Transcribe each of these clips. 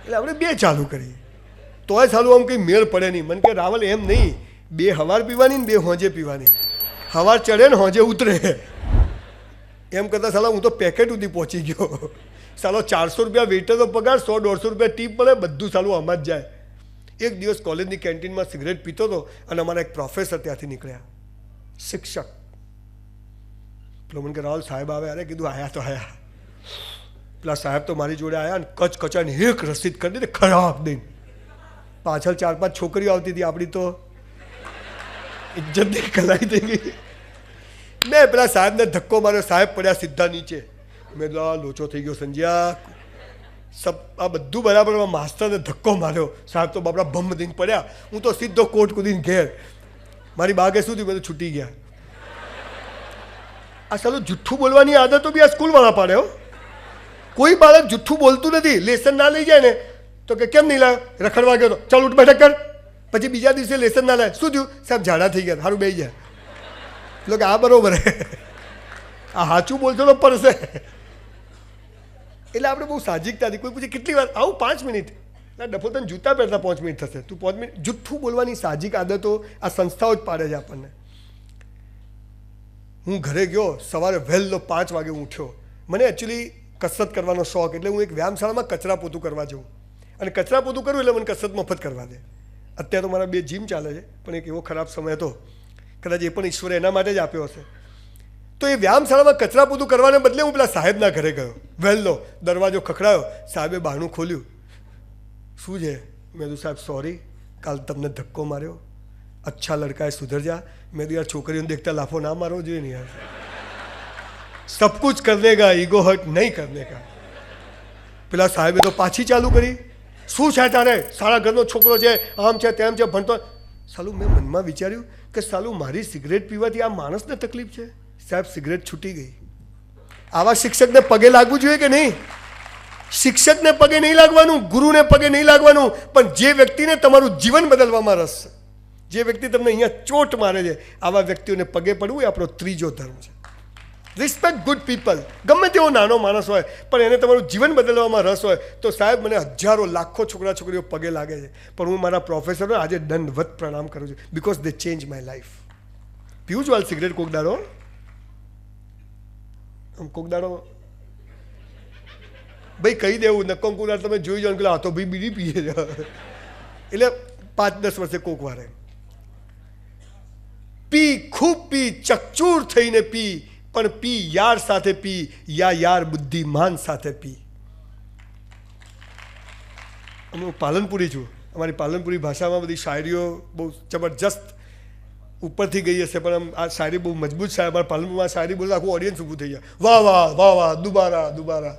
એટલે આપણે 2 ચાલુ કરી. તોય સાલું આમ કંઈ મેળ પડે નહીં. મને કે રાવલ એમ નહીં, 2 સવાર પીવાની ને 2 હોજે પીવાની. સવાર ચડે ને હોજે ઉતરે. એમ કરતાં સાલા હું તો પેકેટ સુધી પહોંચી ગયો. સાલો 400 રૂપિયા વેઇટરનો પગાર, 100-150 રૂપિયા ટીપ મળે, બધું સાલું આમાં જ જાય. એક દિવસ કોલેજની કેન્ટીનમાં સિગરેટ પીતો હતો અને અમારા એક પ્રોફેસર ત્યાંથી નીકળ્યા, શિક્ષક. પેલો મને કે રાહુલ સાહેબ આવે. અરે કીધું આયા તો આયા. પેલા સાહેબ તો મારી જોડે આવ્યા ને કચકચાની એક રસીદ કરી દીધી ખરાબ દઈને. પાછળ 4-5 છોકરીઓ આવતી હતી, આપણી તો ઇજ્જતની કલાઈ થઈ ગઈ. મેં પેલા સાહેબને ધક્કો માર્યો, સાહેબ પડ્યા સીધા નીચે. મેં લોચો થઈ ગયો સંજ્યા. આ બધું બરાબર. માસ્ટરને ધક્કો માર્યો, સાહેબ તો બાપડા ભમ દઈને પડ્યા. હું તો સીધો કોટ કૂદીને ઘેર. મારી બાગે શું થયું, મેં તો છૂટી ગયા. આ સાલું જુઠ્ઠું બોલવાની આદતો બી આ સ્કૂલવાળા પાડે હો. કોઈ બાળક જુઠ્ઠું બોલતું નથી. લેસન ના લઈ જાય ને તો કે કેમ નહીં લાવ્યો, રખડવા ગયો તો, ચાલ ઉઠ બેઠક કર. પછી બીજા દિવસે લેસન ના લાવે, શું થયું સાહેબ, ઝાડા થઈ ગયા. સારું બેસી જાય. એટલે કે આ બરોબર હે, આ સાચું બોલશો તો પડશે. એટલે આપણે બહુ સાહજિકતાથી કોઈ પૂછે કેટલી વાર આવું, 5 મિનિટ. ડફો તને જૂતા પહેરતા 5 મિનિટ થશે, તું 5 મિનિટ. જુઠ્ઠું બોલવાની સાહજિક આદતો આ સંસ્થાઓ જ પાડે છે આપણને. હું ઘરે ગયો, સવારે વહેલો 5 વાગે હું ઉઠ્યો. મને એકચ્યુઅલી કસરત કરવાનો શોખ, એટલે હું એક વ્યાયામશાળામાં કચરા પોતું કરવા જાઉં. અને કચરા પોતું કરું એટલે મને કસરત મફત કરવા દે. અત્યારે તો મારા 2 જીમ ચાલે છે, પણ એક એવો ખરાબ સમય હતો, કદાચ એ પણ ઈશ્વરે એના માટે જ આપ્યો હશે. તો એ વ્યાયામશાળામાં કચરા પોતું કરવાને બદલે હું પેલા સાહેબના ઘરે ગયો. વહેલો દરવાજો ખખડાયો, સાહેબે બહાનું ખોલ્યું. શું છે? મેં કીધું સાહેબ સોરી, કાલ તમને ધક્કો માર્યો, અચ્છા લડકા સુધર જા. મેં કીધું યાર છોકરીઓને દેખતા લાફો ના મારવો જોઈએ ને યાર. સબ કુછ કરને કા, ઈગો હર્ટ નહીં કરને કા. પેલા સાહેબે તો પાછી ચાલુ કરી. શું છે તારે, સારા ઘરનો છોકરો છે, આમ છે તેમ છે, ભણતો. સાલું મેં મનમાં વિચાર્યું કે સાલું મારી સિગરેટ પીવાથી આ માણસને તકલીફ છે. સાહેબ સિગરેટ છૂટી ગઈ. આવા શિક્ષકને પગે લાગવું જોઈએ કે નહીં? શિક્ષકને પગે નહીં લાગવાનું, ગુરુને પગે નહીં લાગવાનું, પણ જે વ્યક્તિને તમારું જીવન બદલવામાં રસ છે, જે વ્યક્તિ તમને અહીંયા ચોટ મારે છે, આવા વ્યક્તિઓને પગે પડવું એ આપણો 3જો ધર્મ છે. Respect good people. ગમે તેવો નાનો માણસ હોય પણ એને તમારું જીવન બદલવામાં રસ હોય તો સાહેબ મને હજારો લાખો છોકરા છોકરીઓ પગે લાગે છે, પણ હું મારા પ્રોફેસરને આજે દંડવત પ્રણામ કરું છું, because they change my life. પીવું છું હાલ સિગરેટ કોક દાડો, આમ કોક દાડો ભાઈ કહી દેવું, નક્કો કોક દાડો તમે જોઈ જાઓ કે આ તો ભાઈ બીડી પીએ છે, એટલે 5-10 વર્ષે કોક વારે પી, ખૂબ પી, ચકચૂર થઈને પી, પણ પી યાર સાથે પી, યાર બુદ્ધિમાન સાથે પી. હું પાલનપુરી છું, અમારી પાલનપુરી ભાષામાં બધી શાયરીઓ બહુ જબરજસ્ત ઉપરથી ગઈ હશે, પણ આમ આ શાયરી બહુ મજબૂત છે. અમારા પાલનપુરમાં શાયરી બોલતા આખું ઓડિયન્સ ઊભું થઈ જાય, વાહ વાહ વાહ વાહ, દુબારા દુબારા.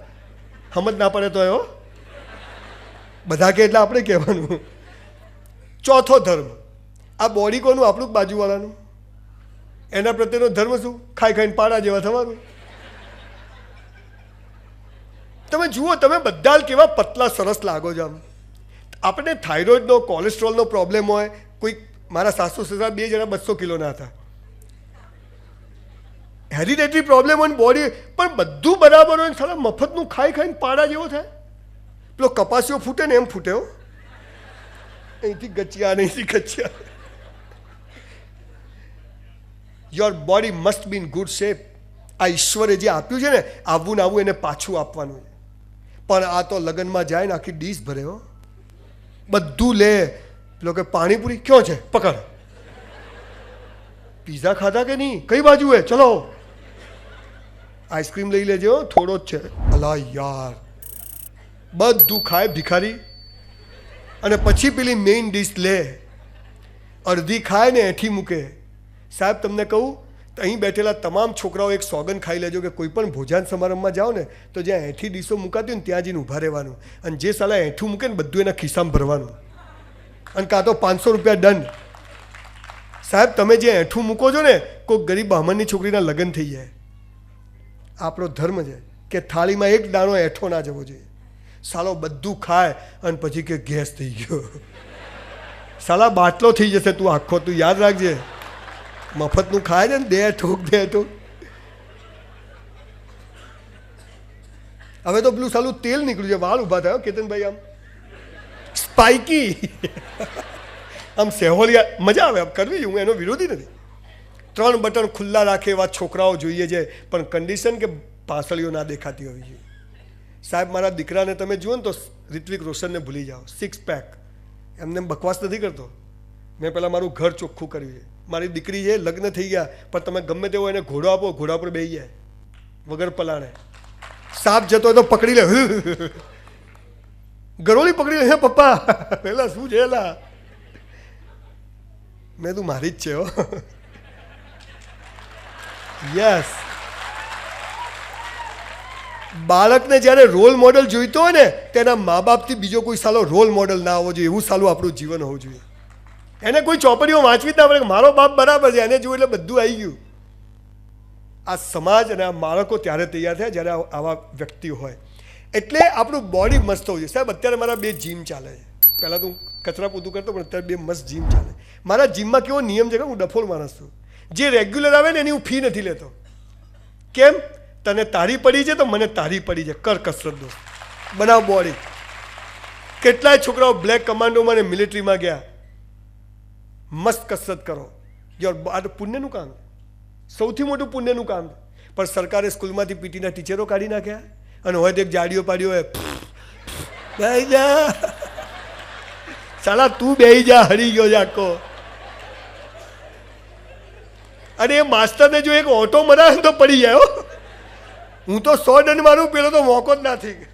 સમજ ના પડે તો એવો બધા કે એટલે આપણે કહેવાનું. ચોથો ધર્મ, આ બોડી કોનું? આપણું બાજુવાળાનું. એના પ્રત્યેનો ધર્મ શું? ખાઈ ખાઈને પાડા જેવા થવાનું. તમે જુઓ, તમે બધા કેવા પતલા સરસ લાગો છો. આમ આપણે થાઇરોઇડનો, કોલેસ્ટ્રોલનો પ્રોબ્લેમ હોય, કોઈ મારા સાસુ સસરા 2 જણા 200 કિલોના હતા, હેરિડેટરી પ્રોબ્લેમ હોય બોડી, પણ બધું બરાબર હોય, સાલા મફતનું ખાઈ ખાઈને પાડા જેવો થાય. પેલો કપાસીઓ ફૂટે ને એમ ફૂટે હો, અહીંથી ગચ્યા ને અહીંથી ગચ્યા. Your body must be in good shape. આ ઈશ્વરે જે આપ્યું છે ને, આવવું ને આવવું એને પાછું આપવાનું છે. પણ આ તો લગ્નમાં જાય ને આખી ડીશ ભરે હો, બધું લે. પેલો કે પાણીપુરી ક્યાં છે, પકડ. પીઝા ખાધા કે નહીં, કઈ બાજુ હે, ચલો. આઈસ્ક્રીમ લઈ લેજો, થોડો જ છે. અલા યાર, બધું ખાય ભિખારી, અને પછી પેલી મેઇન ડીશ લે, અડધી ખાય ને એઠી મૂકે. સાહેબ તમને કહું, અહીં બેઠેલા તમામ છોકરાઓ એક સોગન ખાઈ લેજો કે કોઈ પણ ભોજન સમારંભમાં જાઓ ને તો જ્યાં એઠી ડીશો મુકાતી હોય ને ત્યાં જઈને ઊભા રહેવાનું, અને જે સાલા એઠું મૂકે ને બધું એના ખિસ્સામાં ભરવાનું, અને કાં તો 500 રૂપિયા દંડ. સાહેબ તમે જે એઠું મૂકો છો ને, કોઈ ગરીબ બ્રાહ્મણની છોકરીના લગ્ન થઈ જાય. આપણો ધર્મ છે કે થાળીમાં એક દાણો એઠો ના જવો જોઈએ. સાલો બધું ખાય અને પછી કે ગેસ થઈ ગયો, સાલા બાટલો થઈ જશે તું આખો. તું યાદ રાખજે, મફતનું ખાય છે ને, દે ઠોક દે ઠોક. હવે તો પેલું સાલું તેલ નીકળ્યું છે, વાળ ઊભા થયા કેતનભાઈ. આમ સ્પાઇકી આમ સેહોલિયા મજા આવે આમ કરવી. હું એનો વિરોધી નથી. 3 બટન ખુલ્લા રાખે એવા છોકરાઓ જોઈએ છે, પણ કન્ડિશન કે પાસળીઓ ના દેખાતી હોવી જોઈએ. સાહેબ મારા દીકરાને તમે જુઓ ને તો ઋત્વિક રોશનને ભૂલી જાઓ. 6 પેક એમને બકવાસ નથી કરતો. મેં પહેલાં મારું ઘર ચોખ્ખું કર્યું છે. મારી દીકરી છે, લગ્ન થઈ ગયા, પણ તમે ગમે તેવો એને ઘોડો આપો, ઘોડા પર બેસી જાય વગર પલાણે. સાપ જતો હોય તો પકડી લે, ગરોળી પકડી લે. હે પપ્પા પેલા શું છે એલા? મેં તું મારી જ છે હો. યસ, બાળકને જ્યારે રોલ મોડલ જોઈતો હોય ને તેના મા બાપથી બીજો કોઈ સાલો રોલ મોડલ ના હોવો જોઈએ. એવું સાલું આપણું જીવન હોવું જોઈએ. એને કોઈ ચોપડીઓ વાંચવી જ ના પડે, મારો બાપ બરાબર છે, એને જોયું એટલે બધું આવી ગયું. આ સમાજ અને આ બાળકો ત્યારે તૈયાર થયા જ્યારે આવા વ્યક્તિઓ હોય. એટલે આપણું બોડી મસ્ત હોવું જોઈએ. સાહેબ અત્યારે મારા 2 જીમ ચાલે છે. પહેલાં તો હું કચરા પોતું કરતો, પણ અત્યારે 2 મસ્ત જીમ ચાલે. મારા જીમમાં કેવો નિયમ છે કે હું ડફોળ માણસ છું. જે રેગ્યુલર આવે ને એની હું ફી નથી લેતો. કેમ? તને તારી પડી છે તો મને તારી પડી છે, કર કસરત દો, બનાવ બોડી. કેટલાય છોકરાઓ બ્લેક કમાન્ડોમાં ને મિલિટરીમાં ગયા. મસ્ત કસરત કરો. આ પુણ્યનું કામ, સૌથી મોટું પુણ્યનું કામ. પણ સરકારે સ્કૂલમાંથી પીટીના ટીચરો કાઢી નાખ્યા, અને હોય તો એક જાડીઓ પાડ્યો હોય, બેહી જા સાલા, તું બેહી જા, હરી ગયો છે આખો. અને એ માસ્ટરને જો એક ઓટો મરાવે તો પડી જાય. હું તો 100 દંડ મારું, પેલો તો મોકો જ ના થઈ ગયો.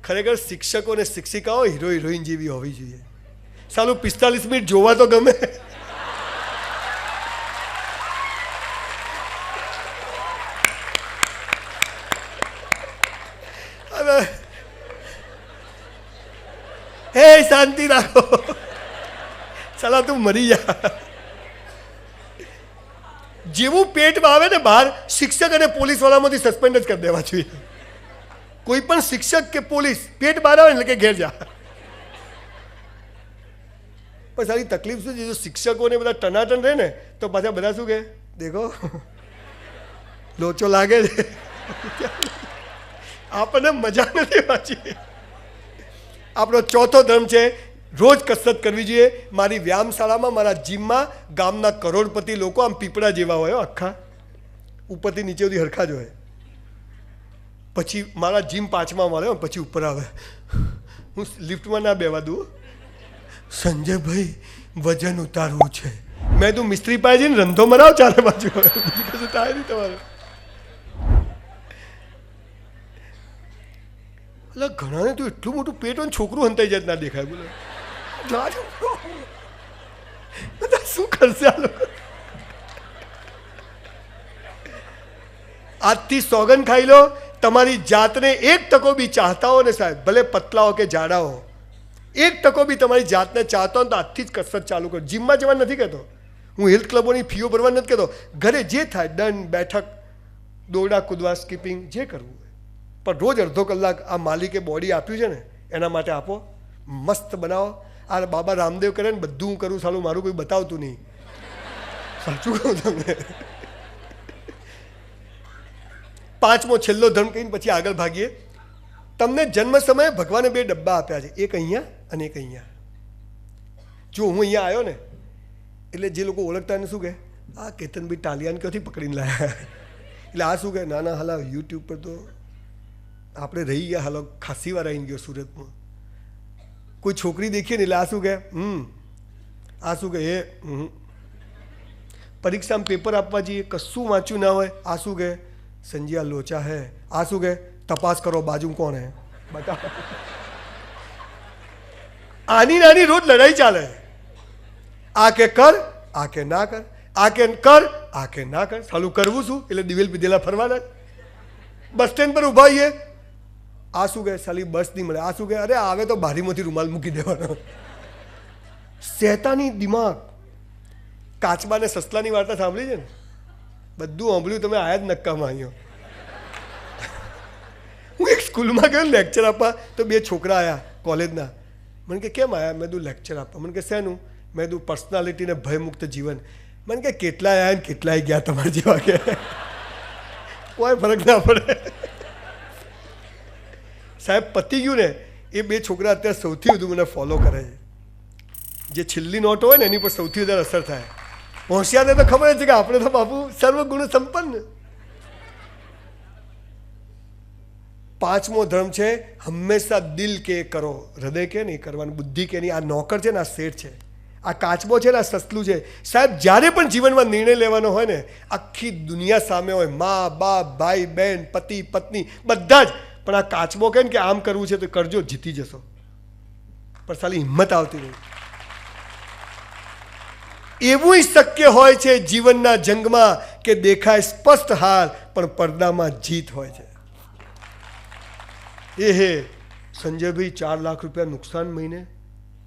ખરેખર શિક્ષકો અને શિક્ષિકાઓ હીરો હિરોઈન જેવી હોવી જોઈએ. સાલું 45 મિનિટ જોવા તો ગમે. હે શાંતિ રાખો, સાલા તું મરી જા. જેવું પેટમાં આવે ને બહાર, શિક્ષક અને પોલીસ વાળામાંથી સસ્પેન્ડ જ કરી દેવા જોઈએ. કોઈ પણ શિક્ષક કે પોલીસ પેટ બહાર આવે એટલે કે ઘેર જા. પણ સારી તકલીફ શું છે, જો શિક્ષકોને બધા ટનાટન રહે ને તો પાછા બધા શું કહે, દેખો લોચો લાગે છે. આપણને મજા નથી પાછી. આપણો ચોથો ધર્મ છે રોજ કસરત કરવી જોઈએ. મારી વ્યાયામશાળામાં, મારા જીમમાં ગામના કરોડપતિ લોકો આમ પીપળા જેવા હોય, આખા ઉપરથી નીચે સુધી હરખા જ હોય. પછી મારા જીમ 5મા માળે, પછી ઉપર આવે. હું લિફ્ટમાં ના બેવા દઉં. સંજયભાઈ વજન ઉતારવું છે. મેં તું મિસ્ત્રી પાસે જઈને રંધો મરાવ ચારે બાજુ, કશું થાય નહીં તમારે. એટલે ઘણાને તો એટલું મોટું પેટ હોય, છોકરું હંતાઈ જાય ના દેખાય. બોલો બધા શું કરશે આ લોકો? આજથી સોગન ખાઈ લો, તમારી જાતને 1% બી ચાહતા હો ને સાહેબ, ભલે પતલા હો કે જાડા હો, 1% બી તમારી જાતને ચાહતા હો તો આજથી જ કસરત ચાલુ કરો. જીમમાં જવા નથી કહેતો હું, હેલ્થ ક્લબોની ફીઓ ભરવા નથી કહેતો. ઘરે જે થાય, દંડ, બેઠક, દોરડા કૂદવા, સ્કીપિંગ, જે કરવું હોય, પણ રોજ અડધો કલાક આ માલિકે બોડી આપ્યું છે ને એના માટે આપો. મસ્ત બનાવો. આ બાબા રામદેવ કરે ને બધું હું કરું, સાલું મારું કોઈ બતાવતું નહીં. સાચું કહું તમને. 5મો છેલ્લો ધર્મ કહીને પછી આગળ ભાગીએ. તમને જન્મ સમયે ભગવાને 2 ડબ્બા આપ્યા છે, એક અહીંયા અને એક અહીંયા. જો હું અહીંયા આવ્યો ને એટલે જે લોકો ઓળખતા એને શું કહે, આ કેતનભાઈ ટાલિયાન ક્યાંથી પકડીને લાયા. એટલે આ શું કહે, ના ના હાલા યુટ્યુબ પર તો આપણે રહી ગયા, હાલો ખાસી વાર આવી ગયો સુરતમાં. કોઈ છોકરી દેખીએ ને એટલે આ શું કહે, આ શું કહે, પરીક્ષામાં પેપર આપવા જઈએ, કશું વાંચ્યું ના હોય, આ શું કહે, સંજય લોચા હે. આ શું કહે, તપાસ કરો બાજુ કોણ હે, બતાવો. આની નાની રોજ લડાઈ ચાલે. આ કે કર, આ કે ના કર, આ કે કર, આ કે ના કર. સાલું કરવું શું? એટલે દિવેલ પીધેલા ફરવાના. બસ સ્ટેન્ડ પર ઊભા હોઈએ, આ શું કહે, સાલી બસ નહીં મળે. આ શું કહે, અરે આવે તો બારીમાંથી રૂમાલ મૂકી દેવાનો. શેતાની દિમાગ. કાચબા ને સસલાની વાર્તા સાંભળી છે ને? બધું સાંભળ્યું તમે, આયા જ નક્કામાં અહીંયા. હું એક સ્કૂલમાં ગયો લેક્ચર આપવા, તો 2 છોકરા આવ્યા કોલેજના. મને કે કેમ આવ્યા? મેં તું લેક્ચર આપવા. મને કે શેનું? મેં તું પર્સનાલિટીને ભયમુક્ત જીવન. મને કે કેટલાય આવ્યા ને કેટલાય ગયા તમારા જેવા. કે કોઈ ફરક ના પડે. સાહેબ પતી ગયું ને, એ બે છોકરા અત્યારે સૌથી વધુ મને ફોલો કરે છે. જે છેલ્લી નોટ હોય ને એની પર સૌથી વધારે અસર થાય. હોશિયારને તો ખબર છે કે આપણે તો બાપુ સર્વગુણ સંપન્ન. પાંચમો ધર્મ છે હંમેશા દિલ કે કરો, હૃદય કે નહીં કરવાનું, બુદ્ધિ કે નહીં. આ નોકર છે ને આ શેઠ છે, આ કાચબો છે ને આ સસલું છે. સાહેબ જ્યારે પણ જીવનમાં નિર્ણય લેવાનો હોય ને, આખી દુનિયા સામે હોય, મા બાપ ભાઈ બહેન પતિ પત્ની બધા જ, પણ આ કાચબો કહે ને કે આમ કરવું છે તો કરજો, જીતી જશો. પણ સાલી હિંમત આવતી નહીં. એવું શક્ય હોય છે જીવનના જંગમાં કે દેખાય સ્પષ્ટ હાર પણ પડદામાં જીત હોય છે. હે સંજયભાઈ 4 લાખ રૂપિયા નુકસાન મહિને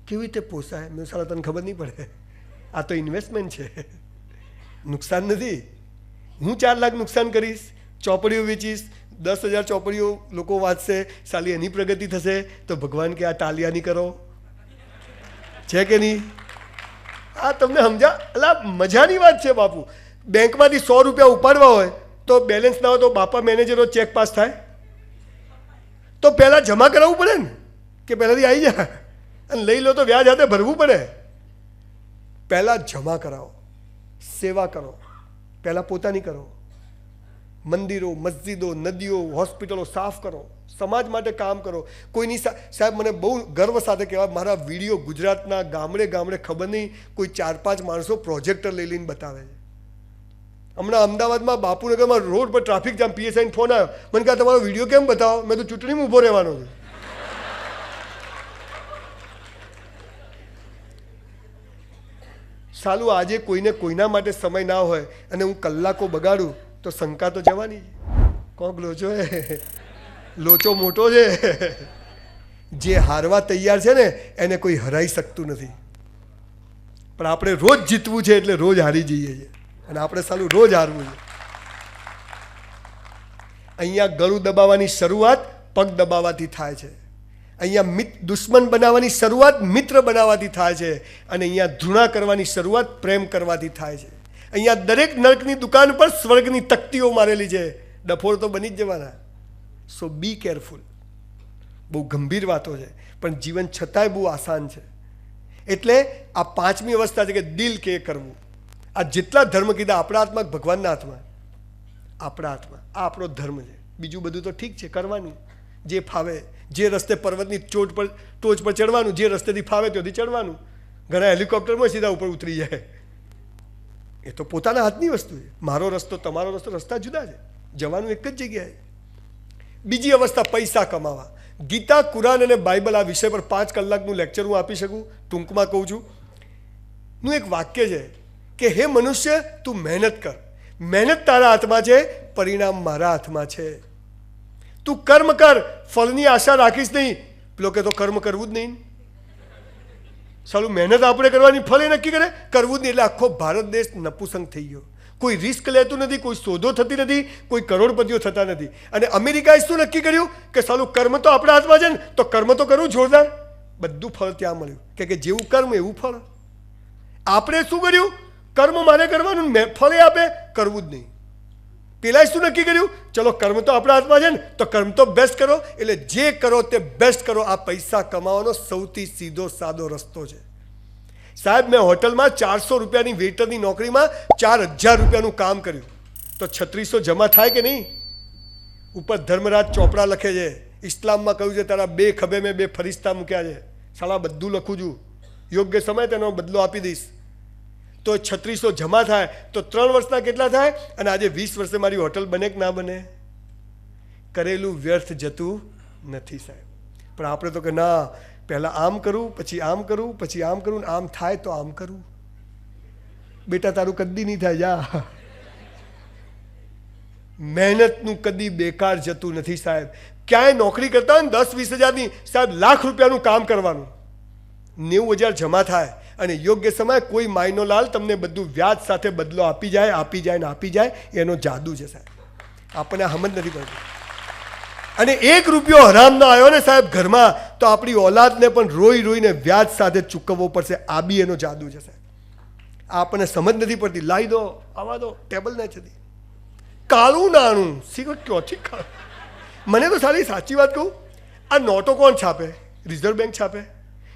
કેવી રીતે પોસાય? મેં સાલા તને ખબર નહીં પડે, આ તો ઇન્વેસ્ટમેન્ટ છે, નુકસાન નથી. હું 4 લાખ નુકસાન કરીશ, ચોપડીઓ વેચીશ, 10,000 ચોપડીઓ લોકો વાંચશે, સાલી એની પ્રગતિ થશે તો ભગવાન કે આ તાલિયા નહીં કરો, છે કે નહીં? આ તમને સમજા? એટલે મજાની વાત છે બાપુ. બેંકમાંથી 100 રૂપિયા ઉપાડવા હોય તો બેલેન્સ ના હોય તો બાપા મેનેજરો ચેક પાસ થાય તો પહેલાં જમા કરાવવું પડે ને, કે પહેલાંથી આવી જાય અને લઈ લો તો વ્યાજ હાથે ભરવું પડે. પહેલાં જમા કરાવો, સેવા કરો, પહેલાં પોતાની કરો. મંદિરો, મસ્જિદો, નદીઓ, હોસ્પિટલો સાફ કરો, સમાજ માટે કામ કરો. કોઈની સાહેબ મને બહુ ગર્વ સાથે કહેવાય, મારા વિડીયો ગુજરાતના ગામડે ગામડે ખબર નહીં કોઈ 4-5 માણસો પ્રોજેક્ટર લઈ લઈને બતાવે છે. હમણાં અમદાવાદમાં બાપુનગરમાં રોડ પર ટ્રાફિક જામ, પીએસઆઈને ફોન આવ્યો, મને કહે તમારો વિડીયો કેમ બતાવો? મેં તો ચૂંટણીમાં ઊભો રહેવાનો છે. સાલું આજે કોઈને કોઈના માટે સમય ના હોય અને હું કલાકો બગાડું તો શંકા તો જવાની. કોક લોચો હે, લોચો મોટો છે. જે હારવા તૈયાર છે ને એને કોઈ હરાઈ શકતું નથી. પણ આપણે રોજ જીતવું છે એટલે રોજ હારી જઈએ છીએ અને આપણે સાલું રોજ હારવું છે. અહીંયા ગળું દબાવવાની શરૂઆત પગ દબાવવાથી થાય છે. અહીંયા દુશ્મન બનાવવાની શરૂઆત મિત્ર બનાવવાથી થાય છે અને અહીંયા ધૃણા કરવાની શરૂઆત પ્રેમ કરવાથી થાય છે. અહીંયા દરેક નર્કની દુકાન પર સ્વર્ગની તકતીઓ મારેલી છે. ડફોળ તો બની જ જવાના. સો બી કેરફુલ. બહુ ગંભીર વાતો છે પણ જીવન છતાંય બહુ આસાન છે. એટલે આ 5મી અવસ્થા છે કે દિલ કે કરવું. આ જેટલા ધર્મ કીધા આપણા હાથમાં, ભગવાનના હાથમાં, આપણા હાથમાં. આ આપણો ધર્મ છે. બીજું બધું તો ઠીક છે, કરવાનું જે ફાવે. જે રસ્તે પર્વતની ટોચ પર ચડવાનું, જે રસ્તેથી ફાવે ત્યાંથી ચડવાનું. ઘણા હેલિકોપ્ટરમાં સીધા ઉપર ઉતરી જાય. એ તો પોતાના હાથની વસ્તુ છે. મારો રસ્તો, તમારો રસ્તો, રસ્તા જુદા છે. જવાનું એક જ જગ્યાએ. બીજી અવસ્થા પૈસા કમાવા. ગીતા, કુરાન અને બાઇબલ આ વિષય પર 5 કલાકનું લેક્ચર હું આપી શકું. ટૂંકમાં કહું છું. નું એક વાક્ય છે કે હે મનુષ્ય, તું મહેનત કર. મહેનત તારા હાથમાં છે, પરિણામ મારા હાથમાં છે. તું કર્મ કર, ફળની આશા રાખીશ નહીં. પેલો કે તો કર્મ કરવું જ નહીં. સાલું મહેનત આપણે કરવાની, ફળ એ નક્કી કરે કરવું જ નહીં. એટલે આખો ભારત દેશ નપુસંગ થઈ ગયો. કોઈ રિસ્ક લેતું નથી, કોઈ શોધો થતી નથી, કોઈ કરોડપતિઓ થતા નથી. અને અમેરિકાએ શું નક્કી કર્યું કે સાલું કર્મ તો આપણા હાથમાં છે ને, તો કર્મ તો કરવું જોરદાર. બધું ફળ ત્યાં મળ્યું કે જેવું કર્મ એવું ફળ. આપણે શું કર્યું? કર્મ મારે કરવાનું, ફળ એ આપે, કરવું જ નહીં. પેલા શું નક્કી કર્યું? ચલો કર્મ તો આપણા હાથમાં છે ને, તો કર્મ તો બેસ્ટ કરો. એટલે જે કરો તે બેસ્ટ કરો. આ પૈસા કમાવાનો સૌથી સીધો સાદો રસ્તો છે. સાહેબ મેં હોટલમાં 400 રૂપિયાની વેઇટરની નોકરીમાં 4,000 રૂપિયાનું કામ કર્યું તો 3600 જમા થાય કે નહીં? ઉપર ધર્મરાજ ચોપડા લખે છે, ઇસ્લામમાં કહ્યું છે તારા 2 ખભે મેં 2 ફરિશ્તા મૂક્યા છે. સાલા બધું લખું છું, યોગ્ય સમય તેનો બદલો આપી દઈશ. તો 3600 જમા થાય તો 3 વર્ષના કેટલા થાય? અને આજે 20 વર્ષે મારી હોટલ બને કે ના બને? કરેલું વ્યર્થ જતું નથી સાહેબ. પણ આપણે તો કે ના, પહેલાં આમ કરું, પછી આમ કરું, પછી આમ કરું, આમ થાય તો આમ કરું. બેટા તારું કદી નહીં થાય, જા. મહેનતનું કદી બેકાર જતું નથી સાહેબ. ક્યાંય નોકરી કરતા હોય ને 10-20 હજારની, સાહેબ લાખ રૂપિયાનું કામ કરવાનું, 90,000 જમા થાય અને યોગ્ય સમય કોઈ માયનો લાલ તમને બધું વ્યાજ સાથે બદલો આપી જાય, આપી જાય ને આપી જાય. એનો જાદુ છે સાહેબ. આપણને સમજ નથી પડતી. અને 1 રૂપિયો હરામ ના આવ્યો ને સાહેબ ઘરમાં, તો આપણી ઓલાદને પણ રોઈ રોઈને વ્યાજ સાથે ચૂકવવો પડશે. આ બી એનો જાદુ છે સાહેબ. આપણને સમજ નથી પડતી. લાવી દો, આવા દો, ટેબલ ને છે. કાળું નાણું શીખો ક્યોથી કાળું. મને તો સારી સાચી વાત કહું, આ નોટો કોણ છાપે? રિઝર્વ બેંક છાપે.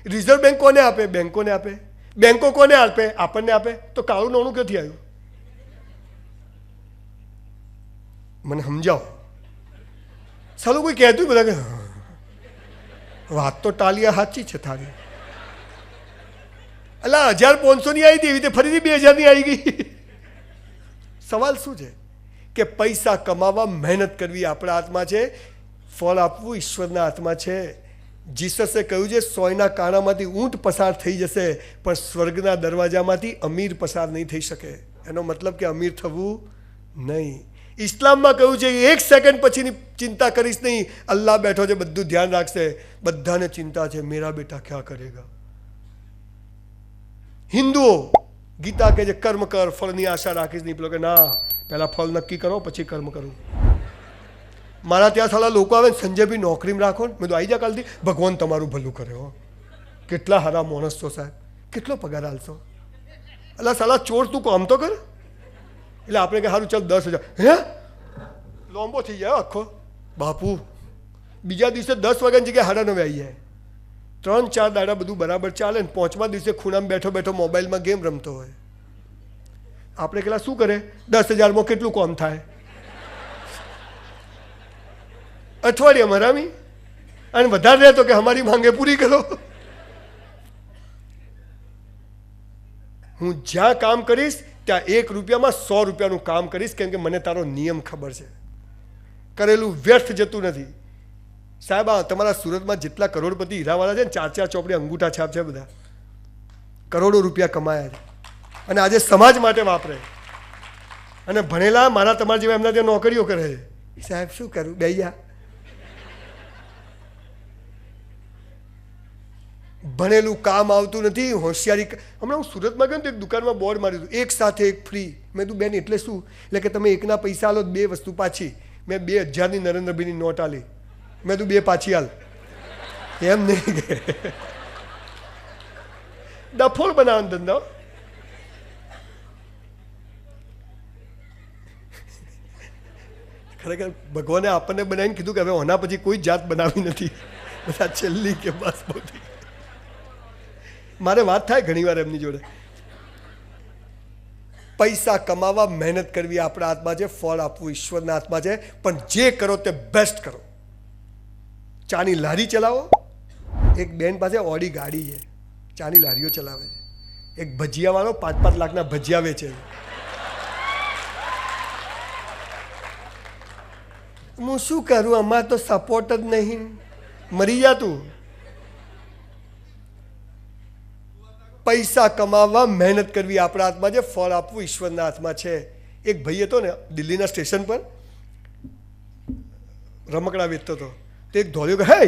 રિઝર્વ બેંક કોને આપે? બેંકોને આપે. બેંકો કોને આપે? આપણને આપે. તો કાળું નાણું ક્યાંથી આવ્યું? મને સમજાવો. સાલું કોઈ કહેતું બધા કે વાત તો ટાલિયા સાચી છે તારી. અલા 1500ની આવી હતી, એવી રીતે ફરીથી 2000ની આવી ગઈ. સવાલ શું છે કે પૈસા કમાવા મહેનત કરવી આપણા હાથમાં છે, ફળ આપવું ઈશ્વરના હાથમાં છે. જીસસે કહ્યું છે સોયના કાણામાંથી ઊંટ પસાર થઈ જશે, પણ સ્વર્ગના દરવાજામાંથી અમીર પસાર નહીં થઈ શકે. એનો મતલબ કે અમીર થવું નહીં. ઇસ્લામમાં કહ્યું છે એક સેકન્ડ પછીની ચિંતા કરીશ નહીં. અલ્લાહ બેઠો છે, બધું ધ્યાન રાખશે. બધાને ચિંતા છે મેરા બેટા ક્યાં કરેગા. હિન્દુઓ ગીતા કહે છે કર્મ કર, ફળની આશા રાખીશ નહીં. પેલો કે ના, પહેલા ફળ નક્કી કરો પછી કર્મ કરું. મારા ત્યાં સાલા લોકો આવે ને, સંજયભાઈ નોકરીમાં રાખો ને, મેં તો આવી જા કાલથી. ભગવાન તમારું ભલું કરે હો. કેટલા સારા માણસ છો સાહેબ, કેટલો પગાર હાલશો? એટલે સાલા ચોર તું કામ તો કર. એટલે આપણે કે સારું ચાલ 10,000. હે લોમ્બો થઈ જાય આખો બાપુ. બીજા દિવસે 10 વાગ્યાની જગ્યાએ 9:30 આવી જાય. 3-4 દાડા બધું બરાબર ચાલે ને 5મા દિવસે ખૂણામાં બેઠો બેઠો મોબાઈલમાં ગેમ રમતો હોય. આપણે કેટલા શું કરે? 10,000માં કેટલું કામ થાય? અઠવાડિયામાં રામી. અને વધારે રહે તો કે અમારી માંગે પૂરી કરો. હું જ્યાં કામ કરીશ ત્યાં 1 રૂપિયામાં 100 રૂપિયાનું કામ કરીશ, કેમ કે મને તારો નિયમ ખબર છે. કરેલું વ્યર્થ જતું નથી. સાહેબ આ તમારા સુરતમાં જેટલા કરોડપતિ હીરાવાળા છે ને, 4-4 ચોપડી અંગૂઠા છાપ છે, બધા કરોડો રૂપિયા કમાયા છે અને આજે સમાજ માટે વાપરે. અને ભણેલા મારા તમારા જેવા એમના ત્યાં નોકરીઓ કરે છે. સાહેબ શું કરું? બેયા ભણેલું કામ આવતું નથી. હોશિયારી. હમણાં હું સુરતમાં ગયો ને તો એક દુકાનમાં બોર્ડ માર્યું હતું, એક સાથે એક ફ્રી. મેં કીધું બેન એટલે શું? એટલે કે તમે એકના પૈસા આલો 2 વસ્તુ પાછી. મેં 2000ની નરેન્દ્રભાઈની નોટ આલી. મેં તું 2 પાછી હાલ. એમ નહીં કે ડફોળ બનાવવાનો ધંધો. ખરેખર ભગવાને આપણને બનાવીને કીધું કે હવે ઓના પછી કોઈ જાત બનાવી નથી, બધા છેલ્લી કે બસ બધી. મારે વાત થાય ઘણી વાર એમની જોડે. પૈસા કમાવા મહેનત કરવી આપણા હાથમાં છે, ફળ આપવું ઈશ્વરના હાથમાં છે. પણ જે કરો તે બેસ્ટ કરો. ચાની લારી ચલાવો. એક બેન પાસે ઓડી ગાડી છે, ચાની લારીઓ ચલાવે છે. એક ભજીયાવાળો 5-5 લાખના ભજીયા વેચે છે. હું શું કરું? અમારે તો સપોર્ટ જ નહીં. મરી જા તું. પૈસા કમાવા મહેનત કરવી આપણા હાથમાં છે, ફળ આપવું ઈશ્વરના હાથમાં છે. એક ભાઈ હતો ને દિલ્હીના સ્ટેશન પર, રમકડા વેચતો હતો. તો એક ધોળ્યો કે હે,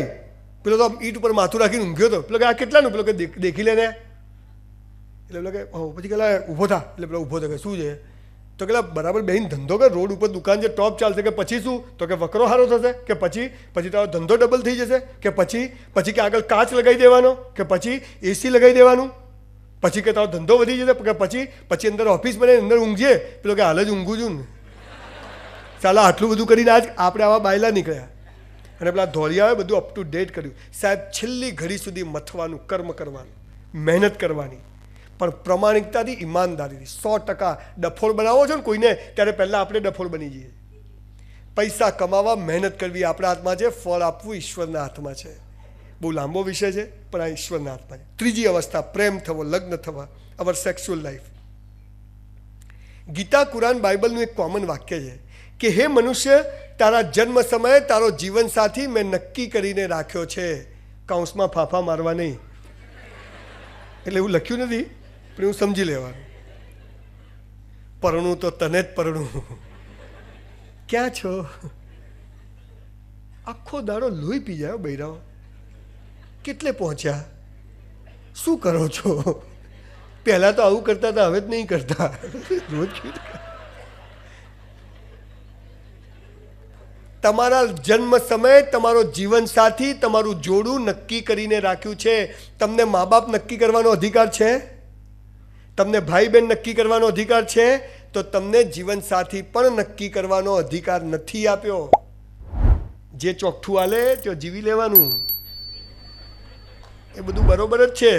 પેલો તો ઈંટ ઉપર માથું રાખીને ઊંઘ્યો હતો. પેલો કે આ કેટલાનું? પેલો કે દેખી લે ને. એટલે પેલો કે પછી પેલા ઊભો થા. એટલે પેલો ઊભો થાય કે શું છે? તો પેલા બરાબર બેહીને ધંધો કર. રોડ ઉપર દુકાન છે, ટોપ ચાલશે. કે પછી શું? તો કે વકરો સારો થશે. કે પછી તારો ધંધો ડબલ થઈ જશે. કે પછી કે આગળ કાચ લગાવી દેવાનો. કે પછી એસી લગાવી દેવાનું. પછી કે તારો ધંધો વધી જશે. કે પછી અંદર ઓફિસ બને, અંદર ઊંઘીએ. પેલો કે હાલ જ ઊંઘું છું ને. ચાલો આટલું બધું કરીને આજ આપણે આવા બાયલા નીકળ્યા. અને પેલા ધોળિયાએ બધું અપ ટુ ડેટ કર્યું. સાહેબ છેલ્લી ઘડી સુધી મથવાનું, કર્મ કરવાનું, મહેનત કરવાની, પણ પ્રમાણિકતાથી, ઈમાનદારીથી. 100% ડફોળ બનાવો છો ને કોઈને, ત્યારે પહેલાં આપણે ડફોળ બની જઈએ. પૈસા કમાવા મહેનત કરવી આપણા હાથમાં છે, ફળ આપવું ઈશ્વરના હાથમાં છે. બહુ લાંબો વિષય છે, પણ આ ઈશ્વરના હાથમાં છે. ત્રીજી અવસ્થા પ્રેમ થવો, લગ્ન થવા, અવર સેક્સ્યુઅલ લાઈફ. ગીતા, કુરાન, બાઇબલનું એક કોમન વાક્ય છે કે હે મનુષ્ય, તારા જન્મ સમયે તારો જીવનસાથી મેં નક્કી કરીને રાખ્યો છે. કૌંસમાં ફાંફા મારવા નહીં. એટલે એવું લખ્યું નથી, પણ એવું સમજી લેવાનું. પરણું તો તને જ પરણું. ક્યાં છો? આખો દાડો લોહી પી જાય બૈરાઓ. કેટલે પહોંચ્યા? શું કરો છો? પહેલાં તો આવું કરતા હતા, હવે જ નહીં કરતા. રોજ તમારા જન્મ સમયે તમારો જીવનસાથી, તમારું જોડું નક્કી કરીને રાખ્યું છે. તમને મા બાપ નક્કી કરવાનો અધિકાર છે? તમને ભાઈ બહેન નક્કી કરવાનો અધિકાર છે? તો તમને જીવનસાથી પણ નક્કી કરવાનો અધિકાર નથી આપ્યો. જે ચોખ્ઠું હાલે ત્યાં જીવી લેવાનું, એ બધું બરોબર જ છે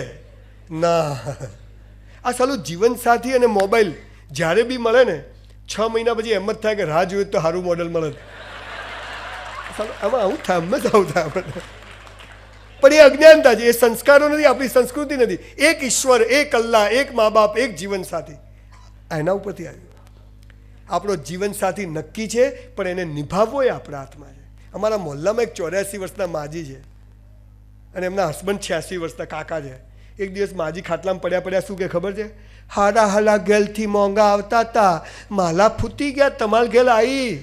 ના. આ સાલું જીવનસાથી અને મોબાઈલ જ્યારે બી મળે ને 6 મહિના પછી એમ જ થાય કે રાહ જોઈએ તો સારું મોડલ મળે. આમાં આવું થાય, એમ જ આવું થાય આપણને. પણ એ અજ્ઞાનતા છે, એ સંસ્કારો નથી, આપણી સંસ્કૃતિ નથી. એક ઈશ્વર, એક અલ્લાહ, એક મા બાપ, એક જીવનસાથી, એના ઉપરથી આવ્યું. આપણો જીવનસાથી નક્કી છે, પણ એને નિભાવવો એ આપણા હાથમાં છે. અમારા મોહલ્લામાં એક 84 વર્ષના માજી છે અને એમના હસબન્ડ 86 વર્ષના કાકા છે. એક દિવસ માજી ખાટલામાં પડ્યા શું કે ખબર છે? હાડા હાડા ગેલથી મોંઘા આવતા હતા, માલા ફૂટી ગયા, તમાર ગેલ આવી.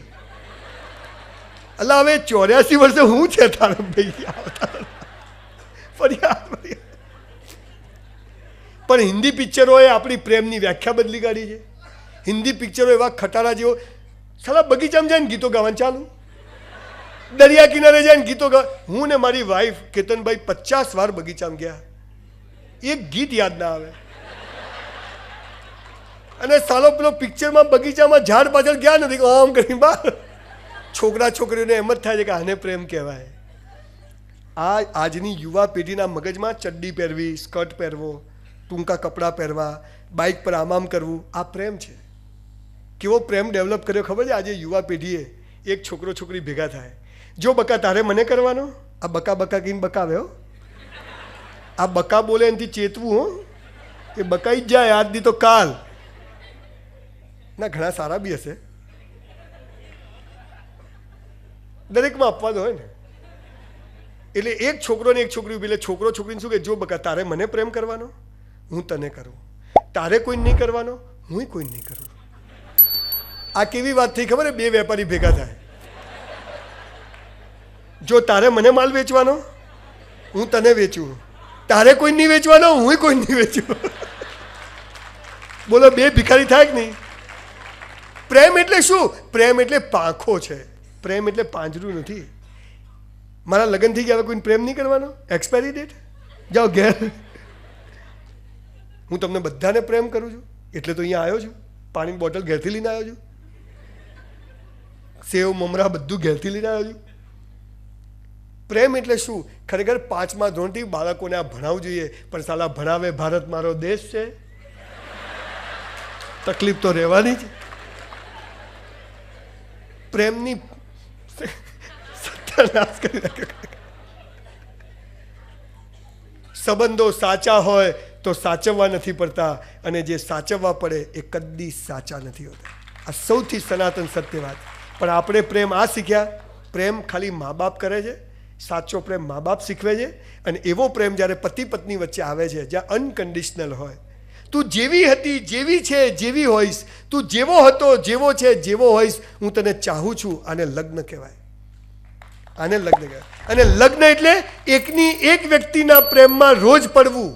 અલા હવે 84 વર્ષે હું છે તારા ભાઈ આવતા. પણ હિન્દી પિક્ચરોએ આપણી પ્રેમની વ્યાખ્યા બદલી કાઢી છે. હિન્દી પિક્ચરો એવા ખટારા જેવો, સાલા બગીચામાં જાય ને ગીતો ગાવાનું ચાલુ, દરિયા કિનારે જાય ને ગીતો ગા. હું ને મારી વાઈફ કેતનભાઈ 50 વાર બગીચામાં ગયા, એક ગીત યાદ ના આવે. અને સાલો પેલો પિક્ચરમાં બગીચામાં ઝાડ પાછળ ગયા નથી, આમ કરી બહાર. છોકરા છોકરીઓને એમ જ થાય છે કે આને પ્રેમ કહેવાય. આ આજની યુવા પેઢીના મગજમાં ચડ્ડી પહેરવી, સ્કર્ટ પહેરવો, ટૂંકા કપડાં પહેરવા, બાઇક પર આમ કરવું, આ પ્રેમ છે. કેવો પ્રેમ ડેવલપ કર્યો ખબર છે? આજે યુવા પેઢીએ એક છોકરો છોકરી ભેગા થાય, જો બકા તારે મને કરવાનો, આ બકા બકા કહીને બકાવે હો, આ બકા બોલે એનાથી ચેતવું હો, એ બકાઈ જ જાય આજ દી તો કાલ. ના ઘણા સારા બી હશે, દરેકમાં અપવાદ હોય ને. એટલે એક છોકરો ને એક છોકરી ઉભી, એટલે છોકરો છોકરીને શું કે જો બકા તારે મને પ્રેમ કરવાનો, હું તને કરું, તારે કોઈ નહીં કરવાનો, હું કોઈ નહીં કરું. આ કેવી વાત થઈ ખબર? બે વેપારી ભેગા થાય, જો તારે મને માલ વેચવાનો, હું તને વેચું, તારે કોઈ નહીં વેચવાનો, હું કોઈ નહીં વેચું. બોલો બે ભિખારી થાય કે નહીં? પ્રેમ એટલે શું? પ્રેમ એટલે પાંખો છે, પ્રેમ એટલે પાંજરું નથી. મારા લગ્ન થઈ ગયા, કોઈને પ્રેમ નહીં કરવાનો, એક્સપાયરી ડેટ, જાઓ ઘેર. હું તમને બધાને પ્રેમ કરું છું એટલે તો અહીંયા આવ્યો છું. પાણીની બોટલ ઘેરથી લઈને આવ્યો છું, સેવ મમરા બધું ઘેરથી લઈને આવ્યો છું. પ્રેમ એટલે શું? ખરેખર 5મા ધોરણથી બાળકોને આ ભણાવવું જોઈએ, પણ સાલા ભણાવે ભારત મારો દેશ છે, તકલીફ તો રહેવાની જ. પ્રેમની સત્યાનાશ કરી નાખ્યો. સંબંધો સાચા હોય તો સાચવવા નથી પડતા, અને જે સાચવવા પડે એ કદી સાચા નથી હોતા. આ સૌથી સનાતન સત્ય વાત. પણ આપણે પ્રેમ આ શીખ્યા, પ્રેમ ખાલી મા બાપ કરે છે, સાચો પ્રેમ મા બાપ શીખવે છે. અને એવો પ્રેમ જ્યારે પતિ પત્ની વચ્ચે આવે છે જ્યાં અનકન્ડિશનલ હોય. તું જેવી હતી, જેવી છે, જેવી હોઈશ, તું જેવો હતો, જેવો છે, જેવો હોઈશ, હું તને ચાહું છું. આને લગ્ન કહેવાય, આને લગ્ન કહેવાય. અને લગ્ન એટલે એકની એક વ્યક્તિના પ્રેમમાં રોજ પડવું.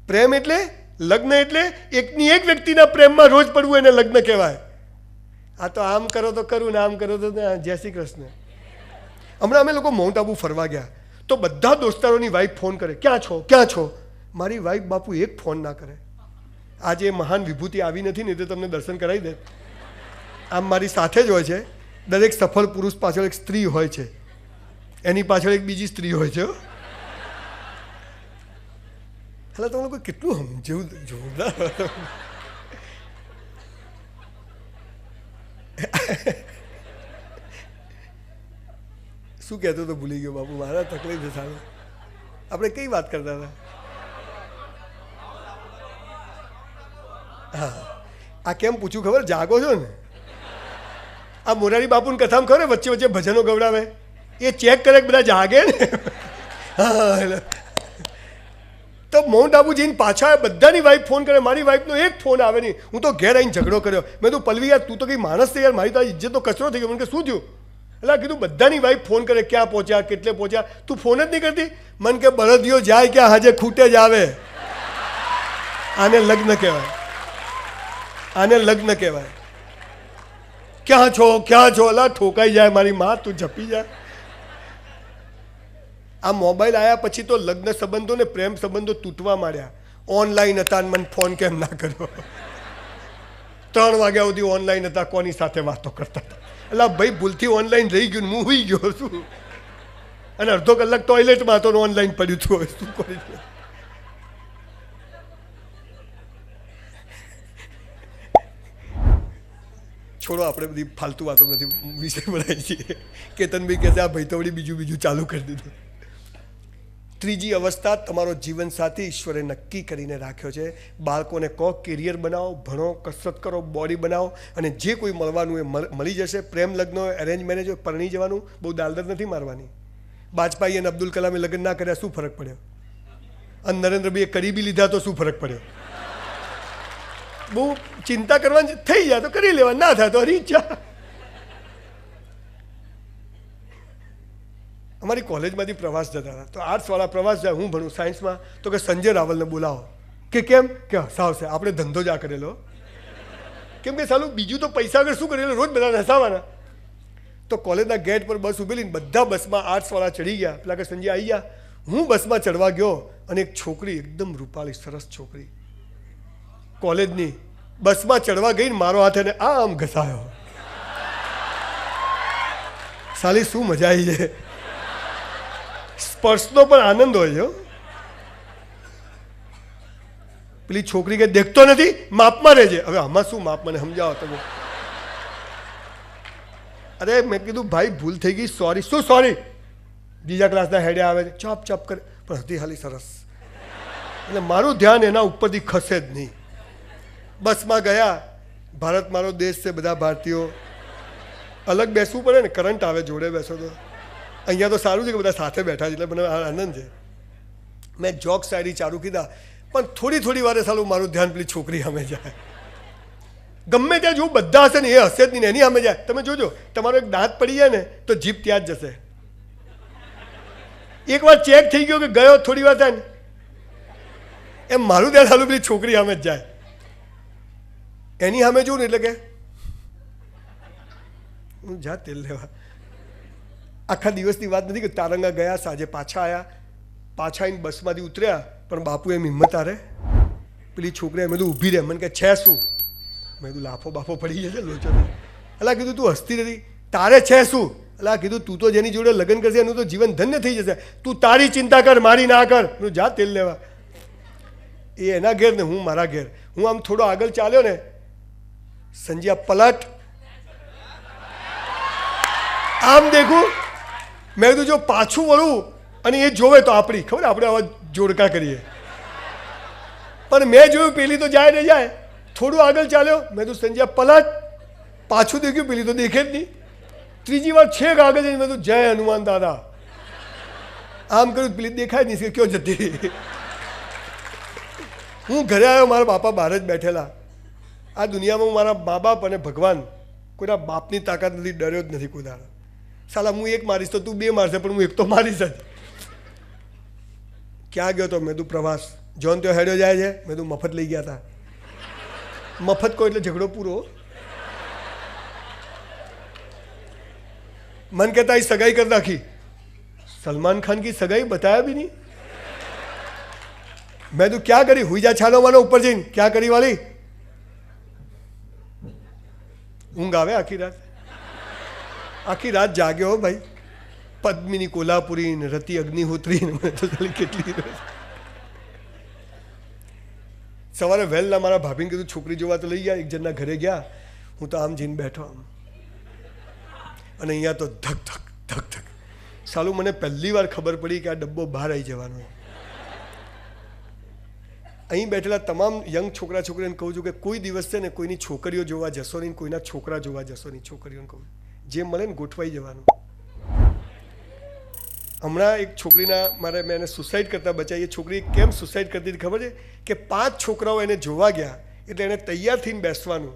પ્રેમ એટલે, લગ્ન એટલે એકની એક વ્યક્તિના પ્રેમમાં રોજ પડવું, એને લગ્ન કહેવાય. આ તો આમ કરો તો કરું ને આમ કરો તો જય શ્રી કૃષ્ણ. હમણાં અમે લોકો માઉન્ટ આબુ ફરવા ગયા તો બધા દોસ્તારોની વાઈફ ફોન કરે, ક્યાં છો ક્યાં છો? મારી વાઈફ બાપુ એક ફોન ના કરે. આજે મહાન વિભૂતિ આવી નથી ને તો તમને દર્શન કરાવી દે. આમ મારી સાથે જ હોય છે. દરેક સફળ પુરુષ પાછળ એક સ્ત્રી હોય છે, એની પાછળ એક બીજી સ્ત્રી હોય છે. એટલે તમે લોકો કેટલું સમજવું જોરદાર. શું કહેતો તો ભૂલી ગયો બાપુ, મારા તકલીફ છે સારું. આપણે કઈ વાત કરતા હતા? હા, આ કેમ પૂછ્યું ખબર? જાગો છો ને? આ મોરારી બાપુની કથામાં ખબર વચ્ચે વચ્ચે ભજનો ગવડાવે, એ ચેક કરે કે બધા જાગે ને. હા, તો માઉન્ટ આબુ જઈને પાછા બધાની વાઈફ ફોન કરે, મારી વાઈફનો એક ફોન આવે નહીં. હું તો ઘેર આવીને ઝઘડો કર્યો. મેં તો પલવી યાર તું તો કંઈ માણસ છે યાર, મારી તો ઇજ્જત તો કચરો થઈ ગયો. મને કે શું થયું? એટલે કીધું બધાની વાઈફ ફોન કરે, ક્યાં પહોંચ્યા, કેટલે પહોંચ્યા, તું ફોન જ નહીં કરતી. મને કે બળદિયો જાય ક્યાં, હાજે ખૂટે જ આવે. આને લગ્ન કહેવાય, આને લગ્ન કહેવાય. ક્યાં છો ક્યાં છો? અલા ઠોકાઈ જાય મારી માં, તું જપી જાય. આ મોબાઈલ આવ્યા પછી તો લગ્ન સંબંધો ને પ્રેમ સંબંધો તૂટવા માંડ્યા. ઓનલાઈન હતા ને મને ફોન કેમ ના કર્યો? 3 વાગ્યા સુધી ઓનલાઈન હતા, કોની સાથે વાતો કરતા હતા? એટલે ભાઈ ભૂલથી ઓનલાઈન રહી ગયું, હું હોઈ ગયો છું, અને અડધો કલાક ટોયલેટમાં હતો ને ઓનલાઈન પડ્યું હતું. હવે શું કરી? છોડો, આપણે બધી ફાલતુ વાતો નથી વિષય બનાવી છીએ. કેતનભાઈ કહે છે આ ભાઈ તો વળી બીજું ચાલુ કરી દીધું. ત્રીજી અવસ્થા, તમારો જીવનસાથી ઈશ્વરે નક્કી કરીને રાખ્યો છે. બાળકોને કહો કેરિયર બનાવો, ભણો, કસરત કરો, બોડી બનાવો, અને જે કોઈ મળવાનું એ મળી જશે. પ્રેમ લગ્ન હોય, અરેન્જ મેરેજ હોય, પરણી જવાનું. બહુ દાલદર નથી મારવાની. વાજપાઈ અને અબ્દુલ કલામે લગ્ન ના કર્યા, શું ફરક પડ્યો? અને નરેન્દ્રભાઈએ કરી બી લીધા તો શું ફરક પડ્યો? બહુ ચિંતા કરવાની થઈ જાય તો કરી લેવા, ના થાય તો હરી ઈચ્છા. અમારી કોલેજમાંથી પ્રવાસ જતા હતા, તો આર્ટ્સવાળા પ્રવાસ જાય, હું ભણું સાયન્સમાં, તો કે સંજય રાવલને બોલાવો. કે કેમ? કે હસાવશે, આપણે ધંધો જ આ કરેલો. કેમ કે સાલું બીજું તો પૈસા વગર શું કરેલું, રોજ બધાને હસાવાના. તો કોલેજના ગેટ પર બસ ઊભેલી, બધા બસમાં આર્ટ્સવાળા ચડી ગયા. પેલા કે સંજય આવી ગયા. હું બસમાં ચડવા ગયો અને એક છોકરી, એકદમ રૂપાળી સરસ છોકરી કોલેજની, બસમાં ચડવા ગઈ, મારો હાથ એને આમ ઘસાયો. સાલી શું મજા આવી છે. સ્પર્શનો પણ આનંદ હોય છે. પેલી છોકરી કે દેખતો નથી, માપમાં રહેજે. હવે આમાં શું માપ, મને સમજાવો તમે. અરે મેં કીધું ભાઈ ભૂલ થઈ ગઈ, સોરી. શું સોરી? બીજા ક્લાસના હેડે આવે છે, ચોપ ચોપ કરે, પણ હતી હાલી સરસ. એટલે મારું ધ્યાન એના ઉપરથી ખસે જ નહીં. બસમાં ગયા. ભારત મારો દેશ છે, બધા ભારતીયો. અલગ બેસવું પડે ને, કરંટ આવે જોડે બેસો તો. અહીંયા તો સારું છે કે બધા સાથે બેઠા છે, એટલે મને આનંદ છે. મેં જોક શાયરી ચાલુ કીધા, પણ થોડી વારે સાલું મારું ધ્યાન પેલી છોકરી સામે જાય. ગમે ત્યાં જો બધા હશે ને એ હશે જ નહીં, એની સામે જાય. તમે જોજો, તમારો એક દાંત પડી જાય ને તો જીભ ત્યાં જ જશે. એકવાર ચેક થઈ ગયો કે ગયો, થોડી વાર થાય ને એમ મારું ધ્યાન સાલું પેલી છોકરી સામે જ જાય. એની સામે જોઉં ને એટલે કે હું જા તેલ લેવા. આખા દિવસની વાત નથી કે તારંગા ગયા, સાંજે પાછા આવ્યા. પાછા આવીને બસમાંથી ઉતર્યા, પણ બાપુ એમ હિંમત હારે. પેલી છોકરી મેં તો ઊભી રહે, મને કે છે શું? મેં કીધું લાફો બાફો પડી જશે લોચો. એટલે કીધું તું હસતી નથી, તારે છે શું? એટલે કીધું તું તો જેની જોડે લગ્ન કરશે એનું તો જીવન ધન્ય થઈ જશે, તું તારી ચિંતા કર, મારી ના કર. હું જા તેલ લેવા. એ એના ઘેર ને હું મારા ઘેર. હું આમ થોડો આગળ ચાલ્યો ને, સંજ્યા પલટ, આમ દેખું. મેં કીધું જો પાછું વળું અને એ જોવે તો આપણી ખબર, આપણે આવા જોડકા કરીએ. પણ મેં જોયું પેલી તો જાય ને જાય. થોડું આગળ ચાલ્યો, મેં તો સંજ્યા પલટ, પાછું દેખ્યું, પેલી તો દેખે જ નહીં. ત્રીજી વાર છેક આગળ જઈને મેં તો જય હનુમાન દાદા આમ કર્યું, પેલી દેખાય નહીં કે ક્યાં જતી. હું ઘરે આવ્યો, મારા બાપા બહાર જ બેઠેલા. આ દુનિયામાં હું મારા મા બાપ અને ભગવાન, કોઈના બાપની તાકાત નથી, ડર્યો જ નથી કોઈ દાડો. સાલા હું એક મારીશ તો તું બે મારશે, પણ હું એક તો મારીશ જ. ક્યાં ગયો તો? મેં તું પ્રવાસ. જોન તો હેડ્યો જાય છે, મેં તું મફત લઈ ગયા હતા. મફત કહો એટલે ઝઘડો પૂરો. મન કહેતા સગાઈ કરી નાખી. સલમાન ખાન કી સગાઈ બતાયા બી નહીં. મેં તું ક્યાં કરી? હુઈ જા છાનો માનો ઉપર જઈને. ક્યાં કરી વાલી? ઊંઘ આવે આખી રાત જાગ્યો ભાઈ. પદ્મિની કોલ્હાપુરી ને રતિ અગ્નિહોત્રી ને તો કેટલી. સવારે વહેલા મારા ભાભીને કીધું છોકરી જોવા તો લઈ ગયા. એક જણના ઘરે ગયા, હું તો આમ જઈને બેઠો આમ, અને અહીંયા તો ધક ધક ધક ધક. સાલું મને પહેલી વાર ખબર પડી કે આ ડબ્બો બહાર આવી જવાનો. અહીં બેઠેલા તમામ યંગ છોકરા છોકરીઓને કહું છું કે કોઈ દિવસ છે ને કોઈની છોકરીઓ જોવા જશો નહીં, કોઈના છોકરા જોવા જશો નહીં. છોકરીઓને કહું જે મળે ને ગોઠવાઈ જવાનું. હમણાં એક છોકરીના મેં એને સુસાઇડ કરતા બચાવી. એ છોકરી કેમ સુસાઇડ કરતી હતી ખબર છે? કે 5 છોકરાઓ એને જોવા ગયા, એટલે એને તૈયાર થઈને બેસવાનું,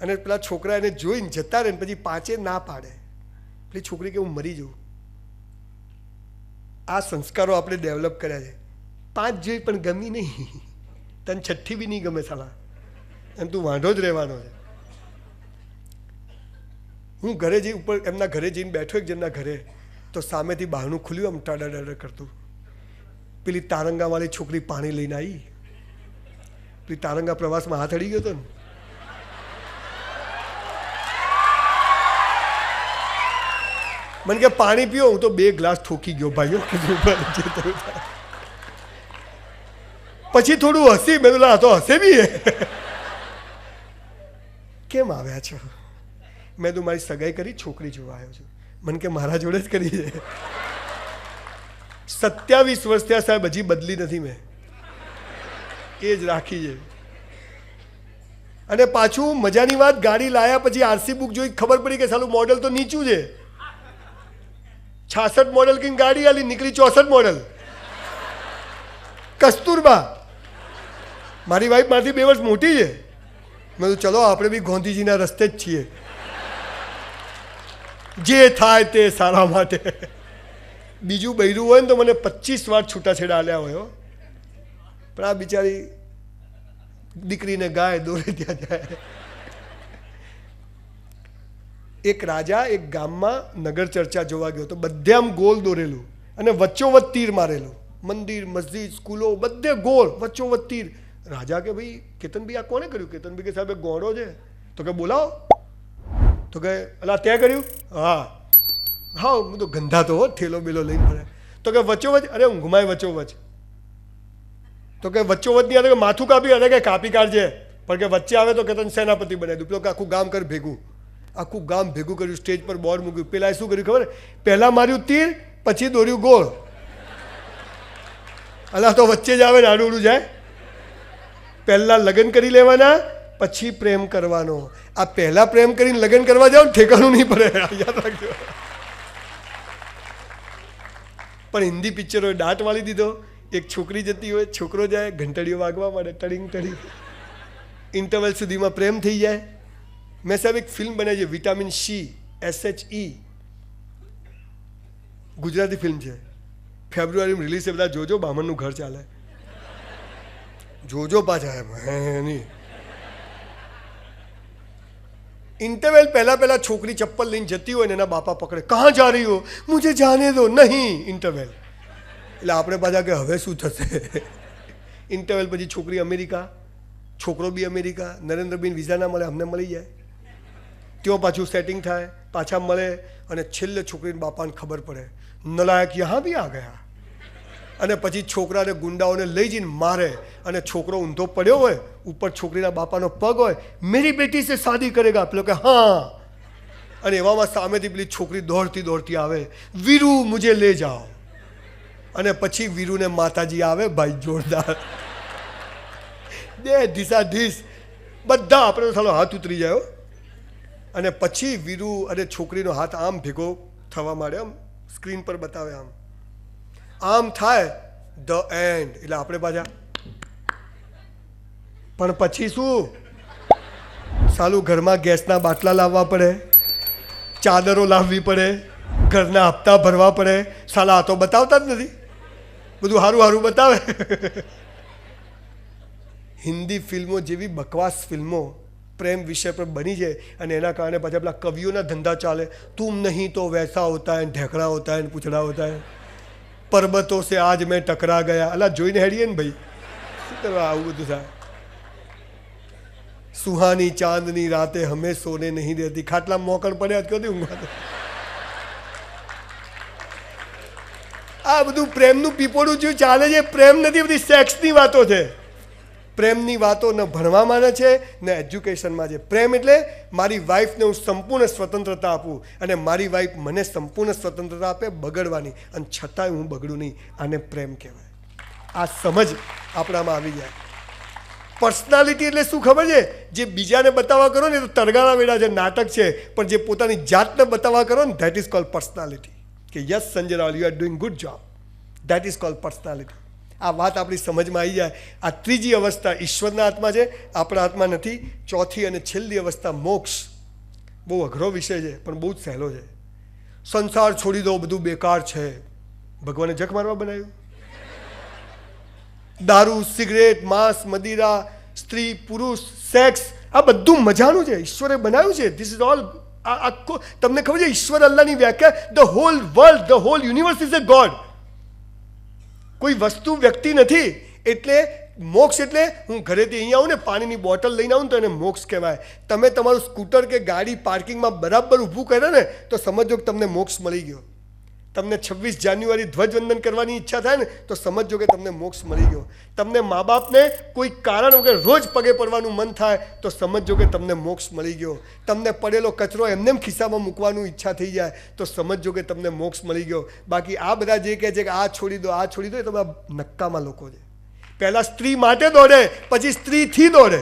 અને પેલા છોકરા એને જોઈને જતા રહે ને પછી 5 ના પાડે. પેલી છોકરી કે હું મરી જાઉં. આ સંસ્કારો આપણે ડેવલપ કર્યા છે. 5 જોઈ પણ ગમી નહીં, તને 6ઠ્ઠી બી નહીં ગમે સાલા, અને તું વાંઢો જ રહેવાનો છે. હું ઘરે જઈ ઉપર એમના ઘરે જઈને બેઠો એક જણના ઘરે, તો સામેથી બહારનું ખુલ્યું, આમ ટાડા ટાડા કરતું. પેલી તારંગાવાળી છોકરી પાણી લઈને આવી. પેલી તારંગા પ્રવાસમાં હાથ અડી ગયો હતો ને, મને કે પાણી પીઓ, હું તો 2 ગ્લાસ ઠોકી ગયો ભાઈઓ. પછી થોડું હસી, મેં તો તો હસે બી કેમ આવ્યા છો? મેં તો મારી સગાઈ કરી, છોકરી જોવા આવ્યો છું. મને કે મારા જોડે જ કરી છે. 27 વર્ષ થયા સાહેબ, હજી બદલી નથી મેં, એ જ રાખી છે. અને પાછું મજાની વાત, ગાડી લાયા પછી આરસી બુક જોઈ ખબર પડી કે સાલું મોડલ તો નીચું છે. 66 મોડલ કઈ ગાડી આલી, નીકળી 64 મોડલ. કસ્તુરબા. મારી વાઈફ મારાથી 2 વર્ષ મોટી છે. મેં તો ચલો આપણે બી ગાંધીજીના રસ્તે જ છીએ, જે થાય તે સારા માટે. બીજું બૈરું હોય ને તો મને 25 વાર છૂટાછેડા આલ્યા હોય, પણ આ બિચારી દીકરીને ગાય દોરે ત્યાં જાય. એક રાજા એક ગામમાં નગર ચર્ચા જોવા ગયો તો બધે આમ ગોળ દોરેલું અને વચ્ચોવચ્ચ તીર મારેલું. મંદિર, મસ્જિદ, સ્કૂલો બધે ગોળ, વચ્ચોવચ્ચ તીર. રાજા કે ભાઈ કેતનભાઈ આ કોને કર્યું? કેતનભાઈ કે સાહેબ એક ગોળો છે. તો કે બોલાવો. તો કે અલા ત્યાં કર્યું? હા હા, હું તો ગંધા તો ઠેલો બેલો લઈને ફરે. તો કે વચ્ચોવચ્ચ? અરે ઊંઘમાય વચ્ચોવચ્ચ. તો કે વચ્ચોવચ્ચ નહીં આવે કે માથું કાપી, અરે કે કાપી કાઢજે, પણ કે વચ્ચે આવે તો કે તને સેનાપતિ બનાવી દઉં. પેલો કે આખું ગામ કર ભેગું. આખું ગામ ભેગું કર્યું, સ્ટેજ પર બોર્ડ મૂક્યું. પેલા શું કર્યું ખબર? પહેલાં માર્યું તીર, પછી દોર્યું ગોળ. અલા તો વચ્ચે જ આવે ને આડું જાય. પહેલાં લગ્ન કરી લેવાના, પછી પ્રેમ કરવાનો. આ પહેલાં પ્રેમ કરીને લગ્ન કરવા જાઓ ને ઠેકાણું નહીં પડે, યાદ રાખજો. પણ હિન્દી પિક્ચરોએ દાંત વાળી દીધો. એક છોકરી જતી હોય, છોકરો જાય, ઘંટડીઓ વાગવા માંડે, ટડિંગ ટડિંગ. ઇન્ટરવલ સુધીમાં પ્રેમ થઈ જાય. મેં સાહેબ એક ફિલ્મ બનાવી છે, vitamin C, SHE, Gujarati film છે. ફેબ્રુઆરીમાં રિલીઝ છે, બધા જોજો. બામણનું ઘર ચાલે, જોજો પાછા એની. ઇન્ટરવેલ પહેલા છોકરી ચપ્પલ લઈને જતી હોય ને એના બાપા પકડે, કહાં જા રહી હો? મુझे જાને દો. નહીં, ઇન્ટરવેલ. એટલે આપણે પાછા કે હવે શું થશે? ઇન્ટરવેલ પછી છોકરી અમેરિકા, છોકરો બી અમેરિકા. નરેન્દ્રબેન વિઝા ના મળે, અમને મળી જાય. ત્યાં પાછું સેટિંગ થાય, પાછા મળે, અને છેલ્લે છોકરીના બાપાને ખબર પડે, નલાયક યહાં બી આ ગયા. અને પછી છોકરાને ગુંડાઓને લઈ જઈને મારે, અને છોકરો ઊંધો પડ્યો હોય, ઉપર છોકરીના બાપાનો પગ હોય. મેરી બેટી સે શાદી કરેગા? પેલો કે હા. અને એવામાં સામેથી પેલી છોકરી દોડતી દોડતી આવે, વીરુ મુझे લે જાઓ. અને પછી વીરુને માતાજી આવે, ભાઈ જોરદાર. બે ઢીસાઢીસ બધા આપણે તો સાલો હાથ ઉતરી જાય. અને પછી વીરુ અને છોકરીનો હાથ આમ ભેગો થવા માંડે, આમ સ્ક્રીન પર બતાવે, આમ થાય, ધ એન્ડ. એટલે આપણે પાછા. પણ પછી શું? સાલું ઘરમાં ગેસના બાટલા લાવવા પડે, ચાદરો લાવવી પડે, ઘરના હપ્તા ભરવા પડે. સાલા આ તો બતાવતા જ નથી, બધું સારું સારું બતાવે. હિન્દી ફિલ્મો જેવી બકવાસ ફિલ્મો પ્રેમ વિષય પર બની છે, અને એના કારણે પાછા પેલા કવિઓના ધંધા ચાલે. તુમ નહીં તો વૈસા હોતા હૈ, ઢેકડા હોતા હૈ, પૂછડા હોતા હૈ, પરબતો સે આજ મેં ટકરા ગયા. અલા જોઈને હેડીએ ને ભાઈ, શું કરવા આવું બધું થાય? સુહાની ચાંદની રાતે હમે સોને નહીં દેતી. ખાટલા મોકણ પડ્યા જ કદી ઊંઘવા. આ બધું પ્રેમનું પીપોડું જે ચાલે છે, પ્રેમ નથી, બધી સેક્સની વાતો છે. પ્રેમની વાતો ન ભણવામાં છે ને એજ્યુકેશનમાં છે. પ્રેમ એટલે મારી વાઈફને હું સંપૂર્ણ સ્વતંત્રતા આપું, અને મારી વાઈફ મને સંપૂર્ણ સ્વતંત્રતા આપે બગડવાની, અને છતાંય હું બગડું નહીં. આને પ્રેમ કહેવાય. આ સમજ આપણામાં આવી જાય. પર્સનાલિટી એટલે શું ખબર છે? જે બીજાને બતાવવા કરો ને એ તો તરગાળા વેડા છે, નાટક છે, પણ જે પોતાની જાતને બતાવવા કરો ને, ધેટ ઇઝ કોલ્ડ પર્સનાલિટી. કે yes Sanjay Raval, you are doing good job. That is called personality. આ વાત આપણી સમજમાં આવી જાય. આ ત્રીજી અવસ્થા ઈશ્વરના હાથમાં છે, આપણા હાથમાં નથી. ચોથી અને છેલ્લી અવસ્થા મોક્ષ. બહુ અઘરો વિષય છે, પણ બહુ જ સહેલો છે. સંસાર છોડી દો, બધું બેકાર છે. ભગવાને જખ મારવા બનાવ્યું? દારૂ, સિગરેટ, માંસ, મદિરા, સ્ત્રી, પુરુષ, સેક્સ, આ બધું મજાનું છે, ઈશ્વરે બનાવ્યું છે. This is all. આખો તમને ખબર છે ઈશ્વર અલ્લાહની વ્યાખ્યા? The whole world, the whole universe is a god. કોઈ વસ્તુ વ્યક્તિ નથી. એટલે મોક્ષ એટલે હું ઘરેથી અહીંયા આવું ને પાણીની બોટલ લઈને આવું ને તો એને મોક્ષ કહેવાય. તમે તમારું સ્કૂટર કે ગાડી પાર્કિંગમાં બરાબર ઊભું કરે ને તો સમજો કે તમને મોક્ષ મળી ગયો. તમને 26 જાન્યુઆરી ધ્વજવંદન કરવાની ઈચ્છા થાય ને તો સમજો કે તમને મોક્ષ મળી ગયો. તમને મા બાપને કોઈ કારણ વગર રોજ પગે પડવાનું મન થાય તો સમજો કે તમને મોક્ષ મળી ગયો. તમને પડેલો કચરો એમને ખિસ્સામાં મૂકવાનું ઈચ્છા થઈ જાય તો સમજો કે તમને મોક્ષ મળી ગયો. બાકી આ બધા જે કહે છે કે આ છોડી દો આ છોડી દો એ તમે નક્કામાં લોકો છે. પહેલાં સ્ત્રી માટે દોડે પછી સ્ત્રીથી દોડે.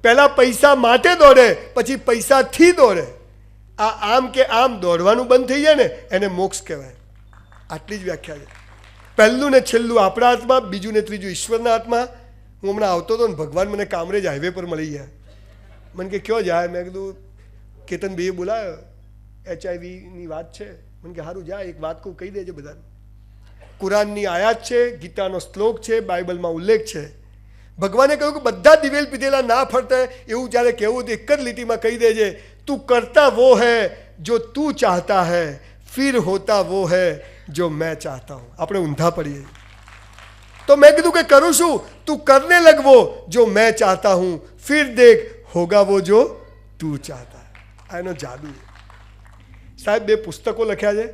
પહેલાં પૈસા માટે દોડે પછી પૈસાથી દોડે. આ આમ કે આમ દોડવાનું બંધ થઈ જાય ને એને મોક્ષ કહેવાય. આટલી જ વ્યાખ્યા છે. પહેલું ને છેલ્લું આપણા હાથમાં, બીજું ને ત્રીજું ઈશ્વરના હાથમાં. હું હમણાં આવતો હતો ને ભગવાન મને કામરેજ હાઈવે પર મળી ગયા. મને કે ક્યાં જાય? મેં કીધું કેતનભાઈએ બોલાયો, HIV વાત છે. મને કે સારું જાય, એક વાત કહું કહી દેજે બધાને. કુરાનની આયાત છે, ગીતાનો શ્લોક છે, બાઇબલમાં ઉલ્લેખ છે. ભગવાને કહ્યું કે બધા દિવેલ પીધેલા ના ફરતા એવું જ્યારે કહેવું તો એક જ લીટીમાં કહી દેજે, તું કરતા वो है जो तू चाहता है, फिर होता वो है जो मैं चाहता हूँ. આપણે ઊંધા પડીએ. તો મેં કીધું કે કરું શું? તું કરને લગ वो जो मैं चाहता हूँ, फिर देख होगा वो जो तू चाहता है. આ એનો જાદુ છે. સાહેબ 2 પુસ્તકો લખ્યા છે.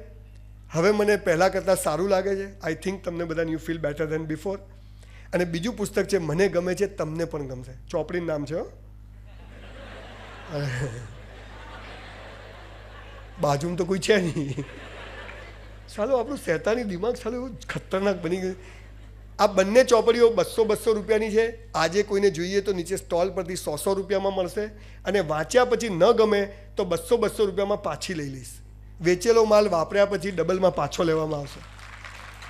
હવે મને પહેલાં કરતાં સારું લાગે છે. આઈ થિંક તમને બધાને you feel better than before. અને બીજું પુસ્તક છે મને ગમે છે તમને પણ ગમશે. ચોપડીનું નામ છે બાજુમાં તો કોઈ છે નહીં. સાલું આપણું શેતાની દિમાગ સાલું એવું ખતરનાક બની ગયું. આ બંને ચોપડીઓ 200 રૂપિયાની છે. આજે કોઈને જોઈએ તો નીચે સ્ટોલ પરથી 100 રૂપિયામાં મળશે. અને વાંચ્યા પછી ન ગમે તો 200 રૂપિયામાં પાછી લઈ લઈશ. વેચેલો માલ વાપર્યા પછી ડબલમાં પાછો લેવામાં આવશે.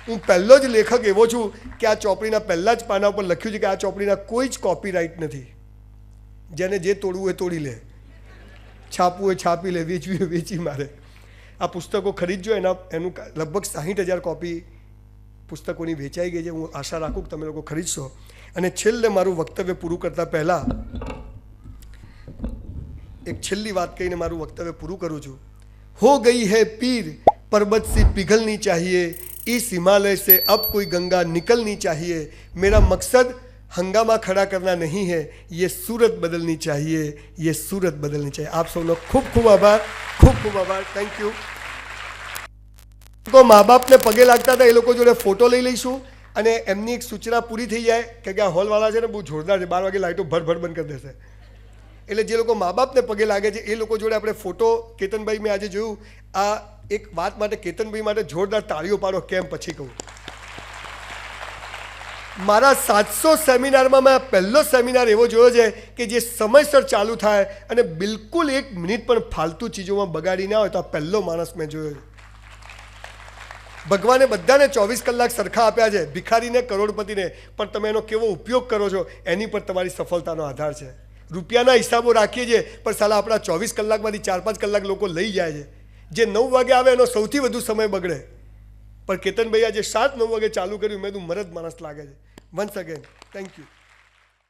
હું પહેલો જ લેખક એવો છું કે આ ચોપડીના પહેલાં જ પાના ઉપર લખ્યું છે કે આ ચોપડીના કોઈ જ કોપીરાઇટ નથી. જેને જે તોડવું હોય તોડી લે, છાપવું હોય છાપી લે, વેચવી હોય વેચી મારે. આ પુસ્તકો ખરીદજો. એનું લગભગ 60,000 કોપી પુસ્તકોની વેચાઈ ગઈ છે. હું આશા રાખું કે તમે લોકો ખરીદશો. અને છેલ્લે મારું વક્તવ્ય પૂરું કરતાં પહેલાં એક છેલ્લી વાત કહીને મારું વક્તવ્ય પૂરું કરું છું. હો ગઈ હૈ પીર पर्वत सी पिघलनी चाहिए, इस हिमालय से अब कोई गंगा निकलनी चाहिए. मेरा मकसद हंगामा खड़ा करना नहीं है, ये सूरत बदलनी चाहिए, ये सूरत बदलनी चाहिए. आप सबનો ખૂબ ખૂબ આભાર, ખૂબ ખૂબ આભાર. Thank you. તો મા બાપને પગે લાગતા હતા એ લોકો જોડે ફોટો લઈ લઈશું. અને એમની એક સૂચના પૂરી થઈ જાય કે આ હોલવાળા છે ને બહુ જોરદાર છે, 12 વાગે લાઇટો ભર બંધ કરી દેશે. એટલે જે લોકો મા બાપને પગે લાગે છે એ લોકો જોડે આપણે ફોટો. કેતનભાઈ મેં આજે જોયું, આ એક વાત માટે કેતનભાઈ માટે જોરદાર તાળીઓ પાડો. કેમ પછી કહું. મારા 700 સેમિનારમાં મેં પહેલો સેમિનાર એવો જોયો છે કે જે સમયસર ચાલુ થાય અને બિલકુલ 1 મિનિટ પણ ફાલતુ ચીજોમાં બગાડી ના હોય. તો આ પહેલો માણસ મેં જોયો. ભગવાને બધાને 24 કલાક સરખા આપ્યા છે, ભિખારીને કરોડપતિને. પણ તમે એનો કેવો ઉપયોગ કરો છો એની પર તમારી સફળતાનો આધાર છે. રૂપિયાના હિસાબો રાખીએ છીએ પણ સાલા આપણા 24 કલાકમાંથી 4-5 કલાક લોકો લઈ જાય છે. જે 9 વાગે આવે એનો સૌથી વધુ સમય બગડે. પણ કેતનભાઈ આજે 7-9 વાગે ચાલુ કર્યું. મેં તું મરદ માણસ લાગે છે. Once again thank you.